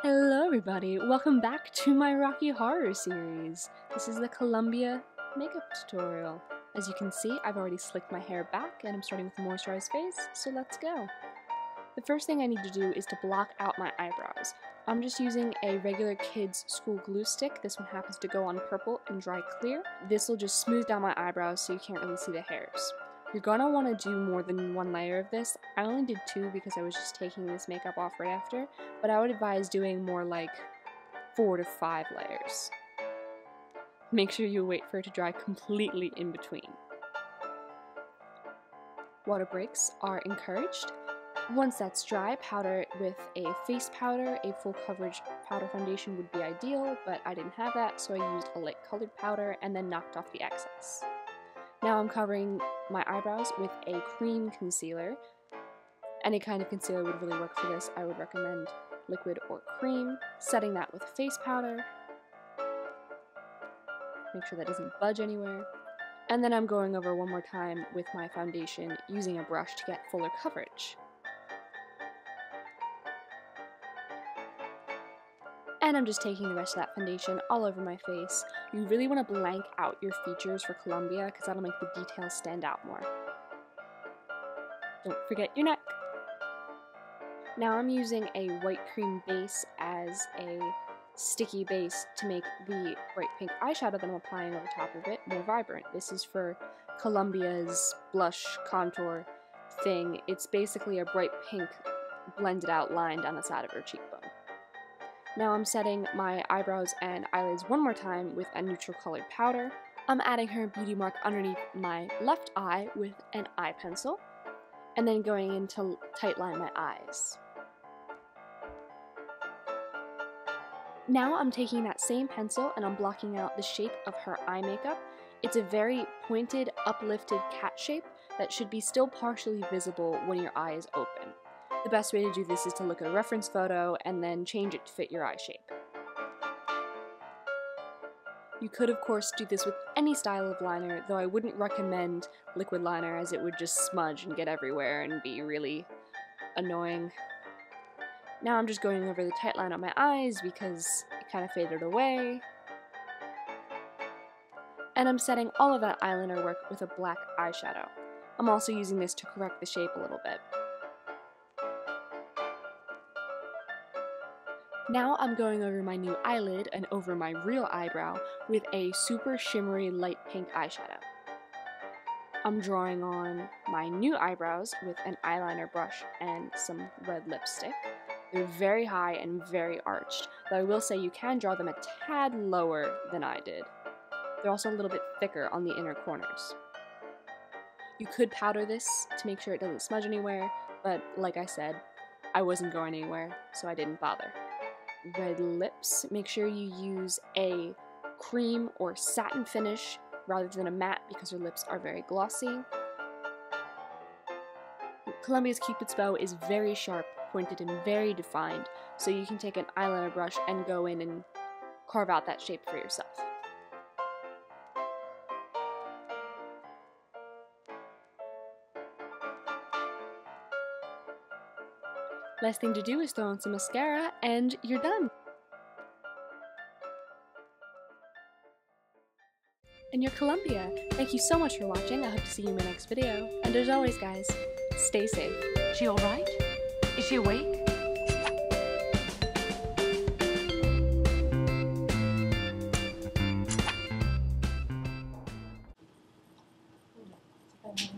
Hello everybody, welcome back to my Rocky Horror series. This is the Columbia makeup tutorial. As you can see, I've already slicked my hair back and I'm starting with a moisturized face, so let's go. The first thing I need to do is to block out my eyebrows. I'm just using a regular kids school glue stick. This one happens to go on purple and dry clear. This will just smooth down my eyebrows so you can't really see the hairs. You're gonna want to do more than one layer of this. I only did two because I was just taking this makeup off right after, but I would advise doing more like 4 to 5 layers. Make sure you wait for it to dry completely in between. Water breaks are encouraged. Once that's dry, powder it with a face powder. A full coverage powder foundation would be ideal, but I didn't have that, so I used a light colored powder and then knocked off the excess. Now I'm covering my eyebrows with a cream concealer. Any kind of concealer would really work for this. I would recommend liquid or cream. Setting that with face powder. Make sure that doesn't budge anywhere. And then I'm going over one more time with my foundation using a brush to get fuller coverage. And I'm just taking the rest of that foundation all over my face. You really want to blank out your features for Columbia because that'll make the details stand out more. Don't forget your neck. Now I'm using a white cream base as a sticky base to make the bright pink eyeshadow that I'm applying over top of it more vibrant. This is for Columbia's blush contour thing. It's basically a bright pink blended out line down the side of her cheekbone. Now I'm setting my eyebrows and eyelids one more time with a neutral colored powder. I'm adding her beauty mark underneath my left eye with an eye pencil, and then going in to tightline my eyes. Now I'm taking that same pencil and I'm blocking out the shape of her eye makeup. It's a very pointed, uplifted cat shape that should be still partially visible when your eye is open. The best way to do this is to look at a reference photo and then change it to fit your eye shape. You could of course do this with any style of liner, though I wouldn't recommend liquid liner as it would just smudge and get everywhere and be really annoying. Now I'm just going over the tight line on my eyes because it kind of faded away. And I'm setting all of that eyeliner work with a black eyeshadow. I'm also using this to correct the shape a little bit. Now I'm going over my new eyelid and over my real eyebrow with a super shimmery light pink eyeshadow. I'm drawing on my new eyebrows with an eyeliner brush and some red lipstick. They're very high and very arched, though I will say you can draw them a tad lower than I did. They're also a little bit thicker on the inner corners. You could powder this to make sure it doesn't smudge anywhere, but like I said, I wasn't going anywhere, so I didn't bother. Red lips, make sure you use a cream or satin finish rather than a matte because her lips are very glossy. Columbia's Cupid's bow is very sharp, pointed, and very defined, so you can take an eyeliner brush and go in and carve out that shape for yourself. Last thing to do is throw on some mascara, and you're done! And you're Columbia! Thank you so much for watching, I hope to see you in my next video. And as always guys, stay safe. Is she alright? Is she awake? Okay.